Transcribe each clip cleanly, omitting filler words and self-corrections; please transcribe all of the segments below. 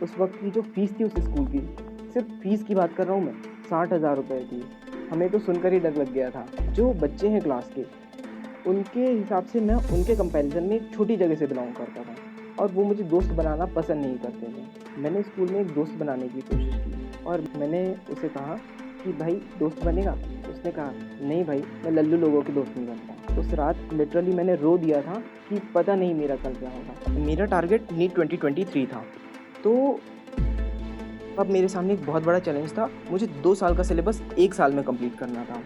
उस वक्त की जो फ़ीस थी उस स्कूल की, सिर्फ फ़ीस की बात कर रहा हूँ मैं, 60,000 रुपये थी। हमें तो सुनकर ही डर लग गया था। जो बच्चे हैं क्लास के, उनके हिसाब से मैं उनके कंपैरिज़न में एक छोटी जगह से बिलॉन्ग करता था और वो मुझे दोस्त बनाना पसंद नहीं करते थे। मैंने स्कूल में एक दोस्त बनाने की कोशिश की और मैंने उसे कहा कि भाई दोस्त बनेगा? उसने कहा नहीं भाई, मैं लल्लू लोगों के दोस्त नहीं बनता। उस रात लिटरली मैंने रो दिया था कि पता नहीं मेरा कल क्या होगा। मेरा टारगेट नीट 2023 था। तो अब मेरे सामने एक बहुत बड़ा चैलेंज था। मुझे 2 साल का सिलेबस 1 साल में कंप्लीट करना था।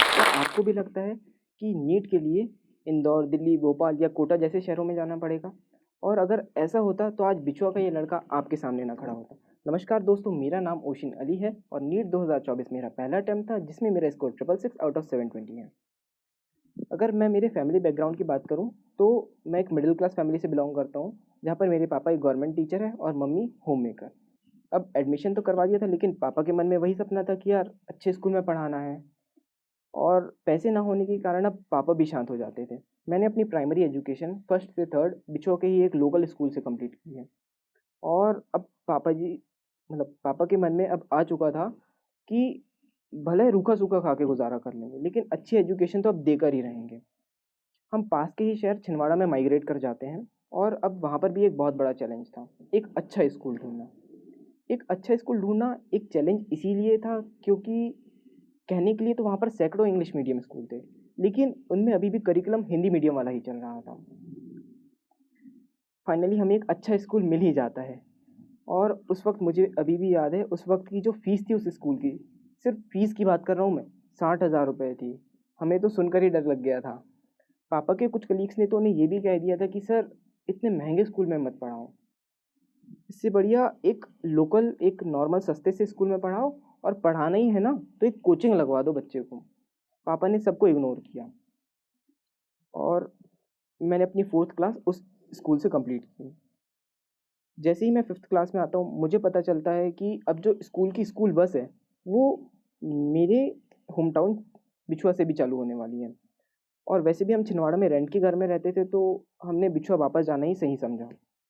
क्या आपको भी लगता है कि नीट के लिए इंदौर, दिल्ली, भोपाल या कोटा जैसे शहरों में जाना पड़ेगा? और अगर ऐसा होता तो आज बिछुआ का ये लड़का आपके सामने ना खड़ा होता। नमस्कार दोस्तों, मेरा नाम ओशिन अली है और नीट 2024 मेरा पहला अटेम्प्ट था जिसमें मेरा स्कोर 666 आउट ऑफ 720 है। अगर मैं मेरे फैमिली बैकग्राउंड की बात करूँ तो मैं एक मिडिल क्लास फैमिली से बिलोंग करता हूँ, जहाँ पर मेरे पापा एक गवर्नमेंट टीचर है और मम्मी होम मेकर। अब एडमिशन तो करवा दिया था लेकिन पापा के मन में वही सपना था कि यार अच्छे स्कूल में पढ़ाना है, और पैसे ना होने के कारण अब पापा भी शांत हो जाते थे। मैंने अपनी प्राइमरी एजुकेशन फर्स्ट से थर्ड बिछुआ के ही एक लोकल स्कूल से कंप्लीट की है। और अब पापा के मन में अब आ चुका था कि भले रूखा सूखा खा के गुजारा कर लेंगे लेकिन अच्छी एजुकेशन तो अब देकर ही रहेंगे। हम पास के ही शहर छिंदवाड़ा में माइग्रेट कर जाते हैं और अब वहाँ पर भी एक बहुत बड़ा चैलेंज था, एक अच्छा स्कूल ढूंढना। एक अच्छा स्कूल ढूंढना एक चैलेंज इसीलिए था क्योंकि कहने के लिए तो वहाँ पर सैकड़ों इंग्लिश मीडियम स्कूल थे, लेकिन उनमें अभी भी करिकुलम हिंदी मीडियम वाला ही चल रहा था। फाइनली हमें एक अच्छा स्कूल मिल ही जाता है और उस वक्त मुझे अभी भी याद है उस वक्त की जो फ़ीस थी उस स्कूल की, सिर्फ फ़ीस की बात कर रहा हूँ मैं, 60,000 रुपये थी। हमें तो सुनकर ही डर लग गया था। पापा के कुछ कलीग्स ने तो उन्हें ये भी कह दिया था कि सर इतने महंगे स्कूल में मत पढ़ाओ, इससे बढ़िया एक लोकल एक नॉर्मल सस्ते से स्कूल में पढ़ाओ, और पढ़ाना ही है ना तो एक कोचिंग लगवा दो बच्चे को। पापा ने सबको इग्नोर किया और मैंने अपनी फोर्थ क्लास उस स्कूल से कंप्लीट की। जैसे ही मैं फिफ्थ क्लास में आता हूँ मुझे पता चलता है कि अब जो स्कूल की स्कूल बस है वो मेरे होम टाउन बिछुआ से भी चालू होने वाली है। और वैसे भी हम छिंदवाड़ा में रेंट के घर में रहते थे तो हमने बिछुआ वापस जाना ही सही समझा।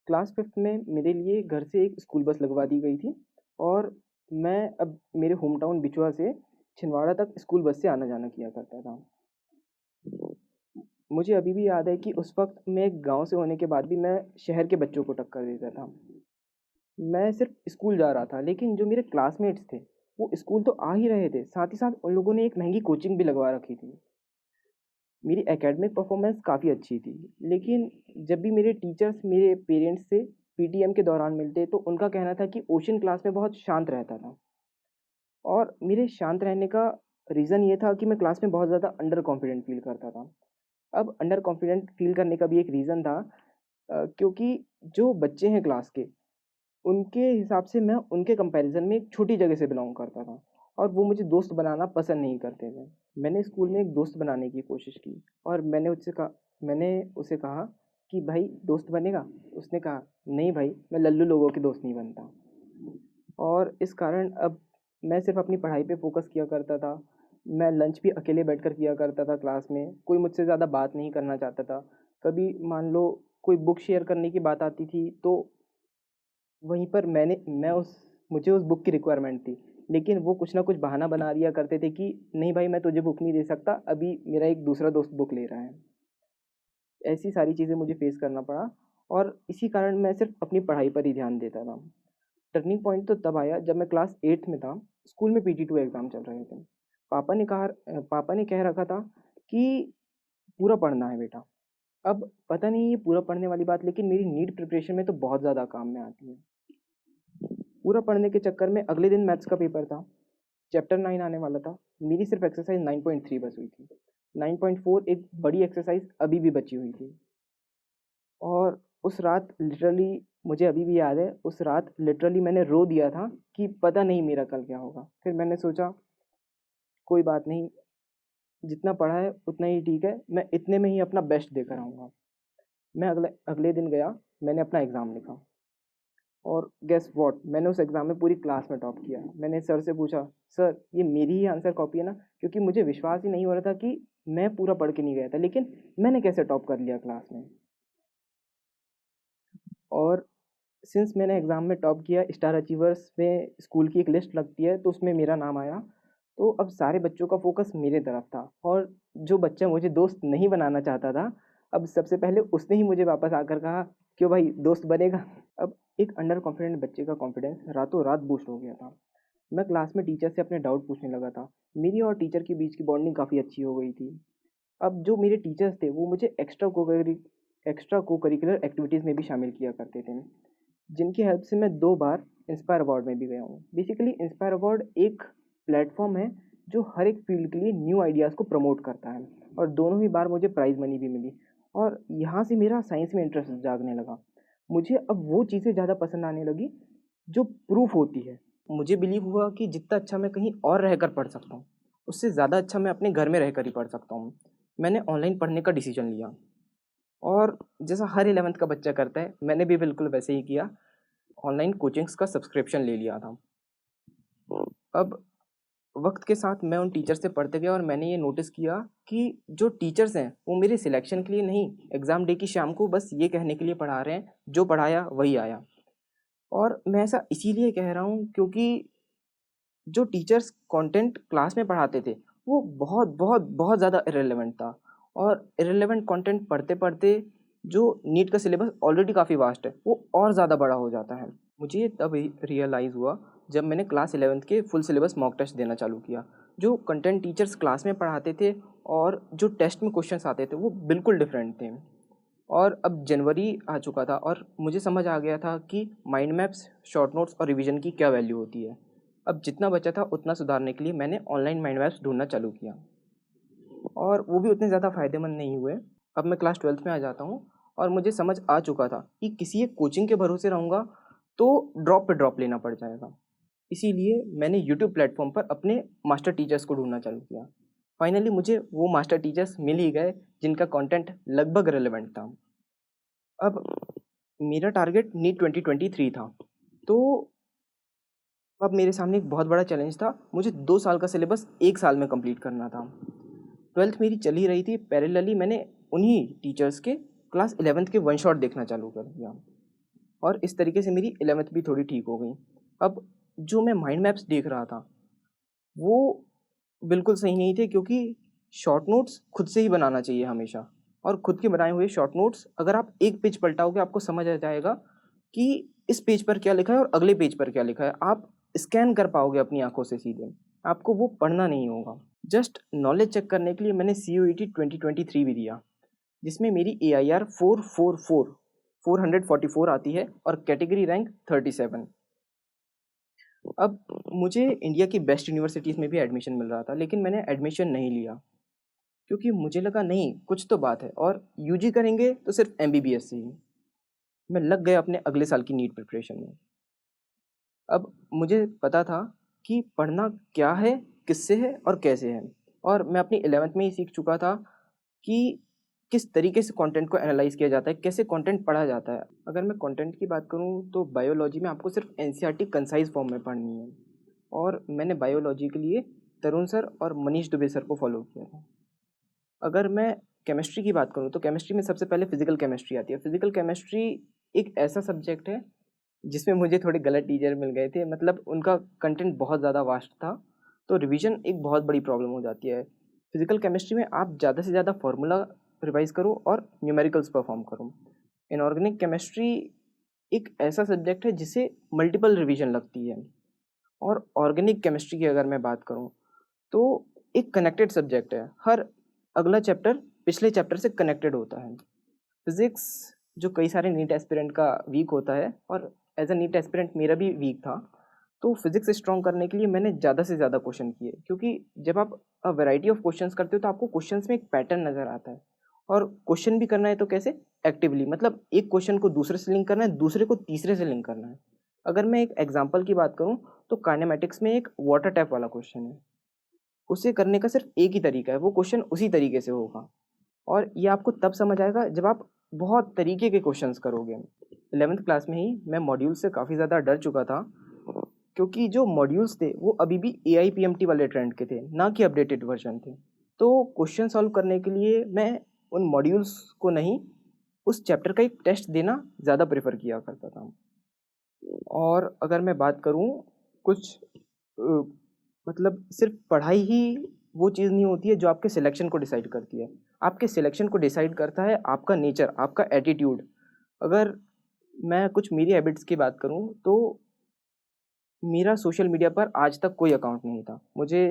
क्लास फिफ्थ में मेरे लिए घर से एक स्कूल बस लगवा दी गई थी और मैं अब मेरे होम टाउन बिछुआ से छिंदवाड़ा तक स्कूल बस से आना जाना किया करता था। मुझे अभी भी याद है कि उस वक्त मैं गांव से होने के बाद भी मैं शहर के बच्चों को टक्कर देता था। मैं सिर्फ स्कूल जा रहा था लेकिन जो मेरे क्लासमेट्स थे वो स्कूल तो आ ही रहे थे, साथ ही साथ उन लोगों ने एक महंगी कोचिंग भी लगवा रखी थी। मेरी एकेडमिक परफॉर्मेंस काफ़ी अच्छी थी, लेकिन जब भी मेरे टीचर्स मेरे पेरेंट्स से पीटीएम के दौरान मिलते तो उनका कहना था कि ओशन क्लास में बहुत शांत रहता था। और मेरे शांत रहने का रीज़न ये था कि मैं क्लास में बहुत ज़्यादा अंडर कॉन्फिडेंट फील करता था। अब अंडर कॉन्फिडेंट फील करने का भी एक रीज़न था, क्योंकि जो बच्चे हैं क्लास के, उनके हिसाब से मैं उनके कंपैरिज़न में एक छोटी जगह से बिलॉन्ग करता था और वो मुझे दोस्त बनाना पसंद नहीं करते थे। मैंने स्कूल में एक दोस्त बनाने की कोशिश की और मैंने उसे कहा कि भाई दोस्त बनेगा? उसने कहा नहीं भाई, मैं लल्लू लोगों के दोस्त नहीं बनता। और इस कारण अब मैं सिर्फ़ अपनी पढ़ाई पे फ़ोकस किया करता था। मैं लंच भी अकेले बैठकर किया करता था क्लास में, कोई मुझसे ज़्यादा बात नहीं करना चाहता था। कभी मान लो कोई बुक शेयर करने की बात आती थी तो वहीं पर मैं उस मुझे उस बुक की रिक्वायरमेंट थी, लेकिन वो कुछ ना कुछ बहाना बना दिया करते थे कि नहीं भाई मैं तुझे बुक नहीं दे सकता, अभी मेरा एक दूसरा दोस्त बुक ले रहा है। ऐसी सारी चीज़ें मुझे फेस करना पड़ा और इसी कारण मैं सिर्फ अपनी पढ़ाई पर ही ध्यान देता था। टर्निंग पॉइंट तो तब आया जब मैं क्लास 8th में था, स्कूल में पीटी2 एग्ज़ाम चल रहे थे। पापा ने कह रखा था कि पूरा पढ़ना है बेटा। अब पता नहीं ये पूरा पढ़ने वाली बात लेकिन मेरी नीट प्रिपरेशन में तो बहुत ज़्यादा काम में आती है। पूरा पढ़ने के चक्कर में अगले दिन मैथ्स का पेपर था, चैप्टर 9 आने वाला था, मेरी सिर्फ एक्सरसाइज 9.3 बस हुई थी। 9.4 एक बड़ी एक्सरसाइज अभी भी बची हुई थी। और उस रात लिटरली मुझे अभी भी याद है, उस रात लिटरली मैंने रो दिया था कि पता नहीं मेरा कल क्या होगा। फिर मैंने सोचा कोई बात नहीं, जितना पढ़ा है उतना ही ठीक है, मैं इतने में ही अपना बेस्ट देकर आऊँगा। मैं अगले अगले दिन गया, मैंने अपना एग्ज़ाम लिखा और गेस व्हाट, मैंने उस एग्ज़ाम में पूरी क्लास में टॉप किया। मैंने सर से पूछा, सर ये मेरी ही आंसर कॉपी है ना? क्योंकि मुझे विश्वास ही नहीं हो रहा था कि मैं पूरा पढ़ के नहीं गया था लेकिन मैंने कैसे टॉप कर लिया क्लास में। और सिंस मैंने एग्ज़ाम में टॉप किया, स्टार अचीवर्स में स्कूल की एक लिस्ट लगती है तो उसमें मेरा नाम आया। तो अब सारे बच्चों का फ़ोकस मेरे तरफ था और जो बच्चा मुझे दोस्त नहीं बनाना चाहता था, अब सबसे पहले उसने ही मुझे वापस आकर कहा, "क्यों भाई दोस्त बनेगा?" अब एक अंडर कॉन्फिडेंट बच्चे का कॉन्फिडेंस रातों रात बूस्ट हो गया था। मैं क्लास में टीचर से अपने डाउट पूछने लगा था। मेरी और टीचर के बीच की बॉन्डिंग काफ़ी अच्छी हो गई थी। अब जो मेरे टीचर्स थे वो मुझे एक्स्ट्रा को-करिकुलर एक्टिविटीज़ में भी शामिल किया करते थे, जिनकी हेल्प से मैं 2 बार इंस्पायर अवार्ड में भी गया हूँ। बेसिकली इंस्पायर अवार्ड एक प्लेटफ़ॉर्म है जो हर एक फ़ील्ड के लिए न्यू आइडियाज़ को प्रमोट करता है और दोनों ही बार मुझे प्राइज़ मनी भी मिली और यहाँ से मेरा साइंस में इंटरेस्ट जागने लगा। मुझे अब वो चीज़ें ज़्यादा पसंद आने लगी जो प्रूफ़ होती है। मुझे बिलीव हुआ कि जितना अच्छा मैं कहीं और रहकर पढ़ सकता हूँ, उससे ज़्यादा अच्छा मैं अपने घर में रहकर ही पढ़ सकता हूँ। मैंने ऑनलाइन पढ़ने का डिसीज़न लिया और जैसा हर 11th का बच्चा करता है, मैंने भी बिल्कुल वैसे ही किया। ऑनलाइन कोचिंग्स का सब्सक्रिप्शन ले लिया था। अब वक़्त के साथ मैं उन टीचर से पढ़ते गया और मैंने ये नोटिस किया कि जो टीचर्स हैं, वो मेरे सिलेक्शन के लिए नहीं, एग्ज़ाम डे की शाम को बस ये कहने के लिए पढ़ा रहे हैं, जो पढ़ाया वही आया। और मैं ऐसा इसीलिए कह रहा हूँ क्योंकि जो टीचर्स कंटेंट क्लास में पढ़ाते थे, वो बहुत ज़्यादा इर्रेलेवेंट था और इर्रेलेवेंट कंटेंट पढ़ते-पढ़ते जो नीट का सिलेबस ऑलरेडी काफ़ी वास्ट है, वो और ज़्यादा बड़ा हो जाता है। मुझे ये तब रियलाइज़ हुआ जब मैंने क्लास 11th के फुल सिलेबस मॉक टेस्ट देना चालू किया। जो कंटेंट टीचर्स क्लास में पढ़ाते थे और जो टेस्ट में क्वेश्चंस आते थे, वो बिल्कुल डिफरेंट थे। और अब जनवरी आ चुका था और मुझे समझ आ गया था कि माइंड मैप्स, शॉर्ट नोट्स और रिवीजन की क्या वैल्यू होती है। अब जितना बचा था उतना सुधारने के लिए मैंने ऑनलाइन माइंड मैप्स ढूँढना चालू किया और वो भी उतने ज़्यादा फ़ायदेमंद नहीं हुए। अब मैं क्लास 12th में आ जाता हूँ और मुझे समझ आ चुका था कि किसी एक कोचिंग के भरोसे रहूँगा तो ड्रॉप पे ड्रॉप लेना पड़ जाएगा। इसीलिए मैंने यूट्यूब प्लेटफ़ॉर्म पर अपने मास्टर टीचर्स को ढूँढना चालू किया। फाइनली मुझे वो मास्टर टीचर्स मिल ही गए जिनका कंटेंट लगभग रिलेवेंट था। अब मेरा टारगेट नीट 2023 था, तो अब मेरे सामने एक बहुत बड़ा चैलेंज था। मुझे 2 साल का सिलेबस 1 साल में कंप्लीट करना था। 12th मेरी चल ही रही थी, पैरेलली मैंने उन्हीं टीचर्स के क्लास 11th के वन शॉट देखना चालू कर दिया और इस तरीके से मेरी 11th भी थोड़ी ठीक हो गई। अब जो मैं माइंड मैप्स देख रहा था, वो बिल्कुल सही नहीं थे क्योंकि शॉर्ट नोट्स खुद से ही बनाना चाहिए हमेशा और खुद के बनाए हुए शॉर्ट नोट्स अगर आप एक पेज पलटाओगे आपको समझ आ जाएगा कि इस पेज पर क्या लिखा है और अगले पेज पर क्या लिखा है। आप स्कैन कर पाओगे अपनी आंखों से सीधे, आपको वो पढ़ना नहीं होगा। जस्ट नॉलेज चेक करने के लिए मैंने CUET 2023 भी दिया जिसमें मेरी AIR 444 आती है और कैटेगरी रैंक 37। अब मुझे इंडिया की बेस्ट यूनिवर्सिटीज़ में भी एडमिशन मिल रहा था लेकिन मैंने एडमिशन नहीं लिया क्योंकि मुझे लगा नहीं कुछ तो बात है और यूजी करेंगे तो सिर्फ MBBS से ही। मैं लग गया अपने अगले साल की नीट प्रिपरेशन में। अब मुझे पता था कि पढ़ना क्या है, किससे है और कैसे है और मैं अपनी 11th में ही सीख चुका था कि किस तरीके से कंटेंट को एनालाइज़ किया जाता है, कैसे कंटेंट पढ़ा जाता है। अगर मैं कंटेंट की बात करूँ तो बायोलॉजी में आपको सिर्फ NCERT कंसाइज़ फॉर्म में पढ़नी है और मैंने बायोलॉजी के लिए तरुण सर और मनीष दुबे सर को फॉलो किया था। अगर मैं केमिस्ट्री की बात करूँ तो केमिस्ट्री में सबसे पहले फिज़िकल केमिस्ट्री आती है। फिज़िकल केमिस्ट्री एक ऐसा सब्जेक्ट है जिसमें मुझे थोड़े गलत टीचर मिल गए थे, मतलब उनका कंटेंट बहुत ज़्यादा वास्ट था, तो रिवीजन एक बहुत बड़ी प्रॉब्लम हो जाती है। फिज़िकल केमिस्ट्री में आप ज़्यादा से ज़्यादा फार्मूला रिवाइज़ करो और न्यूमेरिकल्स परफॉर्म करो। इनऑर्गेनिक केमिस्ट्री एक ऐसा सब्जेक्ट है जिसे मल्टीपल रिवीजन लगती है और ऑर्गेनिक केमिस्ट्री की अगर मैं बात करूँ तो एक कनेक्टेड सब्जेक्ट है। हर अगला चैप्टर पिछले चैप्टर से कनेक्टेड होता है। फिज़िक्स जो कई सारे नीट एस्पिरेंट का वीक होता है और एज अ नीट एस्पिरेंट मेरा भी वीक था, तो फिज़िक्स स्ट्रॉन्ग करने के लिए मैंने ज़्यादा से ज़्यादा क्वेश्चन किए क्योंकि जब आप वैरायटी ऑफ क्वेश्चंस करते हो तो आपको क्वेश्चंस में एक पैटर्न नज़र आता है और क्वेश्चन भी करना है तो कैसे एक्टिवली, मतलब एक क्वेश्चन को दूसरे से लिंक करना है, दूसरे को तीसरे से लिंक करना है। अगर मैं एक एग्जांपल की बात करूँ तो काइनेमेटिक्स में एक वाटर टैप वाला क्वेश्चन है, उसे करने का सिर्फ एक ही तरीका है, वो क्वेश्चन उसी तरीके से होगा और ये आपको तब समझ आएगा जब आप बहुत तरीके के क्वेश्चंस करोगे। 11th क्लास में ही मैं मॉड्यूल से काफ़ी ज़्यादा डर चुका था क्योंकि जो मॉड्यूल्स थे वो अभी भी AIPMT वाले ट्रेंड के थे, ना कि अपडेटेड वर्जन थे। तो क्वेश्चन सॉल्व करने के लिए मैं उन मॉड्यूल्स को नहीं उस चैप्टर का एक टेस्ट देना ज़्यादा प्रेफर किया करता था। और अगर मैं बात करूँ कुछ मतलब सिर्फ पढ़ाई ही वो चीज़ नहीं होती है जो आपके सिलेक्शन को डिसाइड करती है। आपके सिलेक्शन को डिसाइड करता है आपका नेचर, आपका एटीट्यूड। अगर मैं कुछ मेरी हैबिट्स की बात करूँ तो मेरा सोशल मीडिया पर आज तक कोई अकाउंट नहीं था। मुझे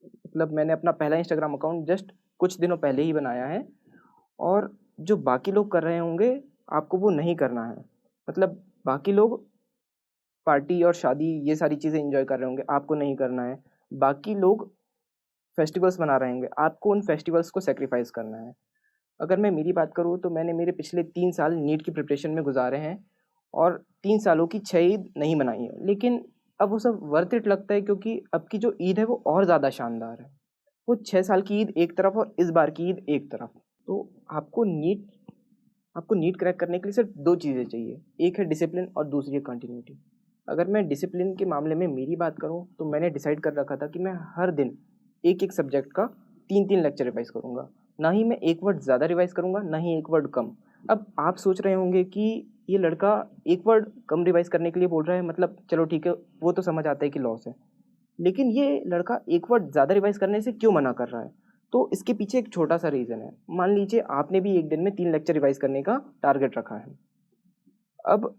मतलब मैंने अपना पहला इंस्टाग्राम अकाउंट जस्ट कुछ दिनों पहले ही बनाया है और जो बाकी लोग कर रहे होंगे आपको वो नहीं करना है। मतलब बाकी लोग पार्टी और शादी ये सारी चीज़ें एंजॉय कर रहे होंगे, आपको नहीं करना है। बाकी लोग फेस्टिवल्स मना रहे होंगे, आपको उन फेस्टिवल्स को सैक्रिफाइस करना है। अगर मैं मेरी बात करूँ तो मैंने मेरे पिछले 3 साल नीट की प्रिपरेशन में गुज़ारे हैं और 3 सालों की 6 ईद नहीं मनाई है। लेकिन अब वो सब वर्थ इट लगता है क्योंकि अब की जो ईद है वो और ज़्यादा शानदार है। वो 6 साल की ईद एक तरफ और इस बार की ईद एक तरफ। तो आपको नीट क्रैक करने के लिए सिर्फ 2 चीज़ें चाहिए, एक है डिसिप्लिन और दूसरी है कंटिन्यूटी। अगर मैं डिसिप्लिन के मामले में मेरी बात करूँ तो मैंने डिसाइड कर रखा था कि मैं हर दिन एक-एक सब्जेक्ट का 3-3 लेक्चर रिवाइज़ करूँगा। ना ही मैं एक वर्ड ज़्यादा रिवाइज़ करूँगा, ना ही एक वर्ड कम। अब आप सोच रहे होंगे कि ये लड़का एक वर्ड कम रिवाइज़ करने के लिए बोल रहा है, मतलब चलो ठीक है, वो तो समझ आता है कि लॉस है। लेकिन ये लड़का एक वर्ड ज़्यादा रिवाइज़ करने से क्यों मना कर रहा है? तो इसके पीछे एक छोटा-सा रीज़न है। मान लीजिए आपने भी एक दिन में 3 लेक्चर रिवाइज़ करने का टारगेट रखा है। अब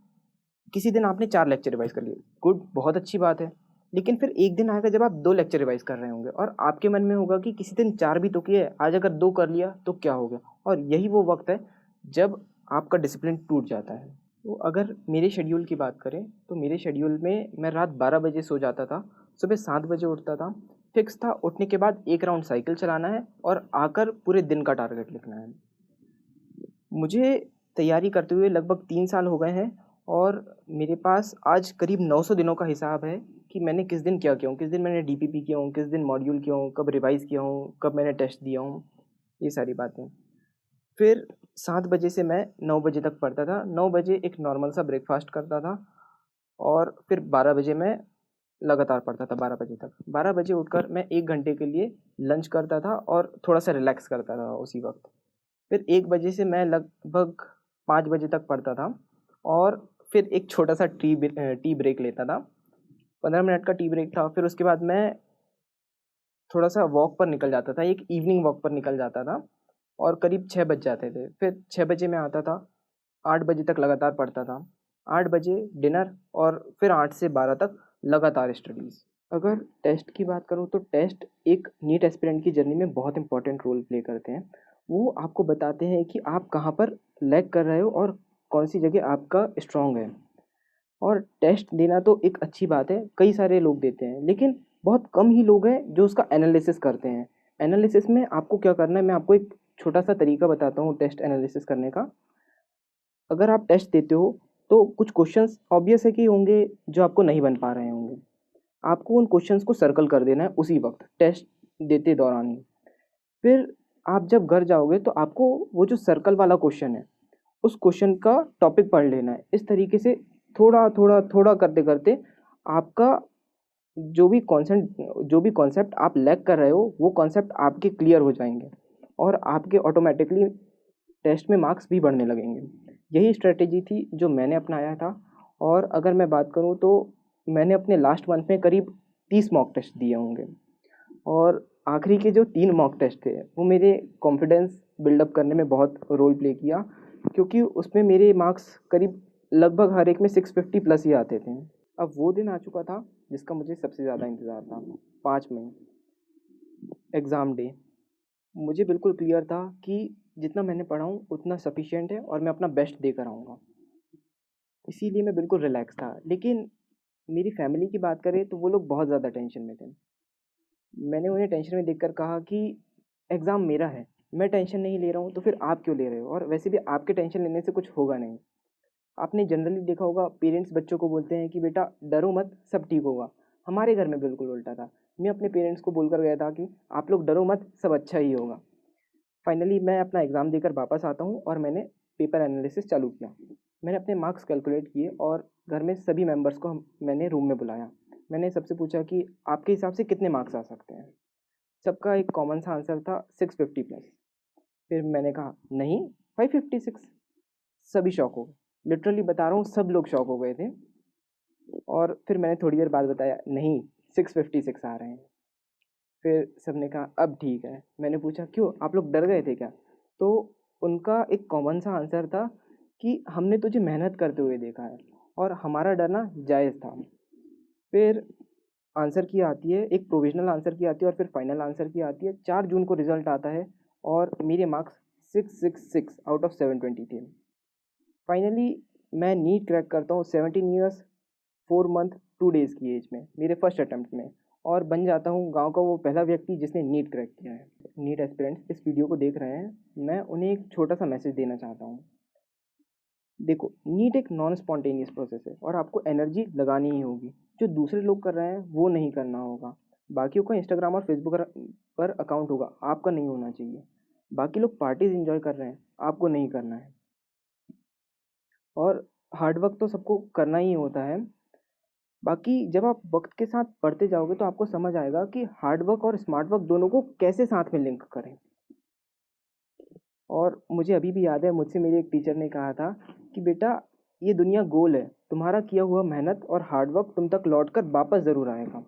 किसी दिन आपने 4 लेक्चर रिवाइज़ कर लिए, गुड, बहुत अच्छी बात है। लेकिन फिर एक दिन आएगा जब आप 2 लेक्चर रिवाइज़ कर रहे होंगे और आपके मन में होगा कि किसी दिन 4 भी तो किए, आज अगर 2 कर लिया तो क्या हो गया? और यही वो वक़्त है जब आपका डिसिप्लिन टूट जाता है। तो अगर मेरे शेड्यूल की बात करें, तो मेरे शेड्यूल में मैं रात 12 बजे सो जाता था, सुबह 7 बजे उठता था। फिक्स था उठने के बाद 1 राउंड साइकिल चलाना है और आकर पूरे दिन का टारगेट लिखना है। मुझे तैयारी करते हुए लगभग 3 साल हो गए हैं और मेरे पास आज करीब 900 दिनों का हिसाब है कि मैंने किस दिन क्या किया हूँ, किस दिन मैंने डीपीपी किया हूँ, किस दिन मॉड्यूल किया हूँ, कब रिवाइज़ किया हूँ, कब मैंने टेस्ट दिया हूँ, ये सारी बातें। फिर 7 बजे से मैं 9 बजे तक पढ़ता था, 9 बजे एक नॉर्मल सा ब्रेकफ़ास्ट करता था और फिर 12 बजे मैं लगातार पढ़ता था 12 बजे तक। 12 बजे उठकर मैं 1 घंटे के लिए लंच करता था और थोड़ा-सा रिलैक्स करता था उसी वक़्त। फिर 1 बजे से मैं लगभग 5 बजे तक पढ़ता था और फिर एक छोटा-सा टी ब्रेक लेता था। 15 मिनट का टी ब्रेक था, फिर उसके बाद मैं थोड़ा-सा वॉक पर निकल जाता था, एक इवनिंग वॉक पर निकल जाता था और करीब 6 बज जाते थे। फिर 6 बजे मैं आता था, 8 बजे तक लगातार पढ़ता था। 8 बजे डिनर और फिर 8 से 12 तक लगातार स्टडीज़। अगर टेस्ट की बात करूँ तो टेस्ट एक नीट एस्पिरेंट की जर्नी में बहुत इम्पोर्टेंट रोल प्ले करते हैं। वो आपको बताते हैं कि आप कहाँ पर लैग कर रहे हो और कौन-सी जगह आपका स्ट्रॉन्ग है। और टेस्ट देना तो एक अच्छी बात है, कई सारे लोग देते हैं, लेकिन बहुत कम ही लोग हैं जो उसका एनालिसिस करते हैं। एनालिसिस में आपको क्या करना है, मैं आपको एक छोटा-सा तरीका बताता हूँ टेस्ट एनालिसिस करने का। अगर आप टेस्ट देते हो, तो कुछ क्वेश्चंस ऑब्वियस है कि होंगे जो आपको नहीं बन पा रहे होंगे। आपको उन क्वेश्चंस को सर्कल कर देना है उसी वक़्त, टेस्ट देते दौरान ही। फिर आप जब घर जाओगे तो आपको वो जो सर्कल वाला क्वेश्चन है, उस क्वेश्चन का टॉपिक पढ़ लेना है। इस तरीके से थोड़ा करते-करते आपका जो भी कॉन्सेप्ट आप लैग कर रहे हो, वो कॉन्सेप्ट आपके क्लियर हो जाएँगे और आपके ऑटोमैटिकली टेस्ट में मार्क्स भी बढ़ने लगेंगे। यही स्ट्रैटेजी थी जो मैंने अपनाया था और अगर मैं बात करूँ तो मैंने अपने लास्ट मंथ में करीब 30 मॉक टेस्ट दिए होंगे और आखिरी के जो 3 मॉक टेस्ट थे, वो मेरे कॉन्फिडेंस बिल्डअप करने में बहुत रोल प्ले किया क्योंकि उसमें मेरे मार्क्स करीब लगभग हर एक में 650 प्लस ही आते थे। अब वो दिन आ चुका था जिसका मुझे सबसे ज़्यादा इंतज़ार था, 5 मई, एग्ज़ाम डे। मुझे बिल्कुल क्लियर था कि जितना मैंने पढ़ा हूँ उतना सफिशिएंट है और मैं अपना बेस्ट देकर आऊँगा। इसीलिए मैं बिल्कुल रिलैक्स था। लेकिन मेरी फैमिली की बात करें तो वो लोग बहुत ज़्यादा टेंशन में थे। मैंने उन्हें टेंशन में देखकर कहा कि एग्ज़ाम मेरा है, मैं टेंशन नहीं ले रहा हूँ तो फिर आप क्यों ले रहे हो? और वैसे भी आपके टेंशन लेने से कुछ होगा नहीं। आपने जनरली देखा होगा पेरेंट्स बच्चों को बोलते हैं कि बेटा डरो मत, सब ठीक होगा। हमारे घर में बिल्कुल उल्टा था। मैं अपने पेरेंट्स को बोलकर गया था कि आप लोग डरो मत, सब अच्छा ही होगा। फाइनली मैं अपना एग्ज़ाम देकर वापस आता हूँ और मैंने पेपर एनालिसिस चालू किया। मैंने अपने मार्क्स कैलकुलेट किए और घर में सभी मेंबर्स को मैंने रूम में बुलाया। मैंने सबसे पूछा कि आपके हिसाब से कितने मार्क्स आ सकते हैं? सबका एक कॉमन सा आंसर था 650 प्लस। फिर मैंने कहा नहीं, 556। सभी शॉक हो गए, लिटरली बता रहा हूँ, सब लोग शॉक हो गए थे। और फिर मैंने थोड़ी देर बाद बताया नहीं 656 आ रहे हैं। फिर सबने कहा अब ठीक है। मैंने पूछा क्यों, आप लोग डर गए थे क्या? तो उनका एक कॉमन सा आंसर था कि हमने तुझे मेहनत करते हुए देखा है और हमारा डरना जायज़ था। फिर आंसर की आती है, एक प्रोविजनल आंसर की आती है और फिर फाइनल आंसर की आती है। 4 जून को रिजल्ट आता है और मेरे मार्क्स 666 आउट ऑफ 720 थे। फाइनली मैं नीट क्रैक करता हूँ 17 ईयर्स 4 मंथ 2 डेज़ की एज में, मेरे फर्स्ट अटैम्प्ट में, और बन जाता हूँ गांव का वो पहला व्यक्ति जिसने नीट क्रैक किया है। नीट एस्पिरेंट्स इस वीडियो को देख रहे हैं, मैं उन्हें एक छोटा सा मैसेज देना चाहता हूँ। देखो, नीट एक नॉन स्पॉन्टेनियस प्रोसेस है और आपको एनर्जी लगानी ही होगी। जो दूसरे लोग कर रहे हैं वो नहीं करना होगा। बाकियों का इंस्टाग्राम और फेसबुक पर अकाउंट होगा, आपका नहीं होना चाहिए। बाकी लोग पार्टीज एंजॉय कर रहे हैं, आपको नहीं करना है। और हार्ड वर्क तो सबको करना ही होता है। बाकी जब आप वक्त के साथ पढ़ते जाओगे तो आपको समझ आएगा कि हार्ड वर्क और स्मार्ट वर्क दोनों को कैसे साथ में लिंक करें। और मुझे अभी भी याद है, मुझसे मेरे एक टीचर ने कहा था कि बेटा ये दुनिया गोल है, तुम्हारा किया हुआ मेहनत और हार्ड वर्क तुम तक लौट कर वापस ज़रूर आएगा।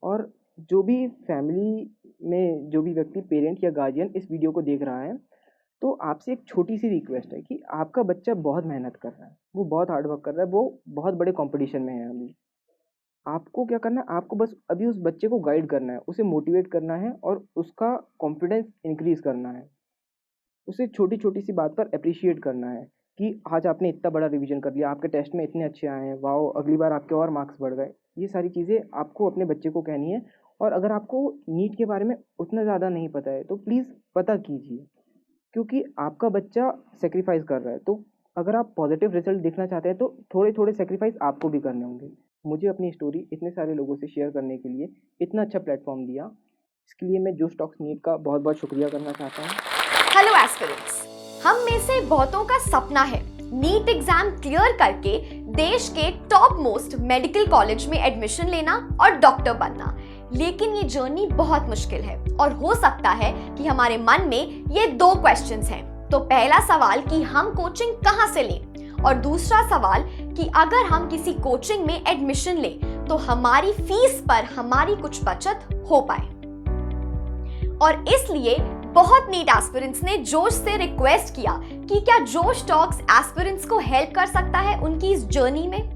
और जो भी फैमिली में जो भी व्यक्ति पेरेंट या गार्जियन इस वीडियो को देख रहा है, तो आपसे एक छोटी सी रिक्वेस्ट है कि आपका बच्चा बहुत मेहनत कर रहा है, वो बहुत हार्ड वर्क कर रहा है, वो बहुत बड़े कंपटीशन में है अभी। आपको क्या करना है, आपको बस अभी उस बच्चे को गाइड करना है, उसे मोटिवेट करना है और उसका कॉन्फिडेंस इंक्रीज़ करना है। उसे छोटी छोटी सी बात पर अप्रिशिएट करना है कि आज आपने इतना बड़ा रिवीजन कर लिया, आपके टेस्ट में इतने अच्छे आए हैं, वाओ, अगली बार आपके और मार्क्स बढ़ गए। ये सारी चीज़ें आपको अपने बच्चे को कहनी है। और अगर आपको नीट के बारे में उतना ज़्यादा नहीं पता है तो प्लीज़ पता कीजिए, क्योंकि आपका बच्चा सेक्रीफाइस कर रहा है। तो अगर आप पॉजिटिव रिजल्ट देखना चाहते हैं तो थोड़े थोड़े सेक्रीफाइस आपको भी करने होंगे। मुझे अपनी स्टोरी इतने सारे लोगों से शेयर करने के लिए इतना अच्छा प्लेटफॉर्म दिया, इसके लिए मैं जोश टॉक्स नीट का बहुत बहुत शुक्रिया करना चाहता हूँ। हेलो एस्पिरेंट्स, हम में से बहुतों का सपना है नीट एग्जाम क्लियर करके देश के टॉप मोस्ट मेडिकल कॉलेज में एडमिशन लेना और डॉक्टर बनना। लेकिन ये जर्नी बहुत मुश्किल है और हो सकता है कि हमारे मन में ये 2 क्वेश्चंस हैं। तो पहला सवाल कि हम कोचिंग कहाँ से लें, और दूसरा सवाल कि अगर हम किसी कोचिंग में एडमिशन लें तो हमारी फीस पर हमारी कुछ बचत हो पाए। और इसलिए बहुत नीट एस्पिरेंट्स ने जोश से रिक्वेस्ट किया कि क्या जोश टॉक्स एस्पिरेंट्स को हेल्प कर सकता है उनकी इस जर्नी में।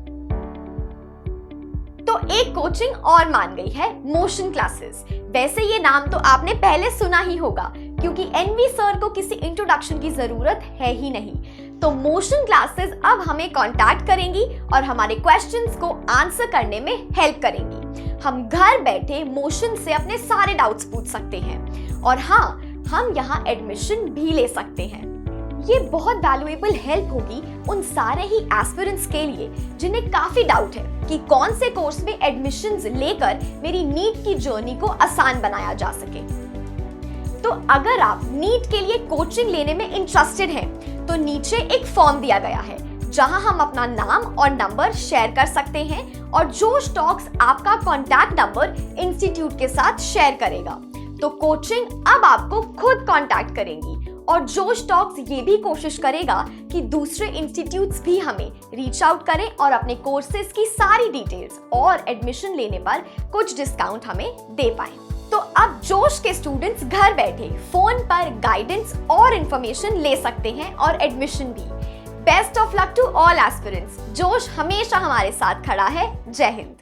तो एक कोचिंग और मान गई है, मोशन क्लासेस। वैसे ये नाम तो आपने पहले सुना ही होगा क्योंकि एनवी सर को किसी इंट्रोडक्शन की जरूरत है ही नहीं। तो मोशन क्लासेस अब हमें कांटेक्ट करेंगी और हमारे क्वेश्चंस को आंसर करने में हेल्प करेंगी। हम घर बैठे मोशन से अपने सारे डाउट्स पूछ सकते हैं और हाँ, हम यहाँ एडमिशन भी ले सकते हैं। ये बहुत वैल्यूएबल हेल्प होगी उन सारे ही एस्पिरेंट्स के लिए जिन्हें काफी डाउट है कि कौन से कोर्स में एडमिशंस लेकर मेरी नीट की जर्नी को आसान बनाया जा सके। तो अगर आप नीट के लिए कोचिंग लेने में इंटरेस्टेड हैं, तो नीचे एक फॉर्म दिया गया है जहां हम अपना नाम और नंबर शेयर कर सकते हैं और जोश टॉक्स आपका कॉन्टैक्ट नंबर इंस्टीट्यूट के साथ शेयर करेगा। तो कोचिंग अब आपको खुद कॉन्टैक्ट करेंगी और जोश टॉक्स ये भी कोशिश करेगा कि दूसरे इंस्टीट्यूट्स भी हमें रीच आउट करें और अपने कोर्सेज की सारी डिटेल्स और एडमिशन लेने पर कुछ डिस्काउंट हमें दे पाएं। तो अब जोश के स्टूडेंट्स घर बैठे फोन पर गाइडेंस और इंफॉर्मेशन ले सकते हैं और एडमिशन भी। Best of luck to all aspirants. जोश हमेशा हमारे साथ खड़ा है। जय हिंद।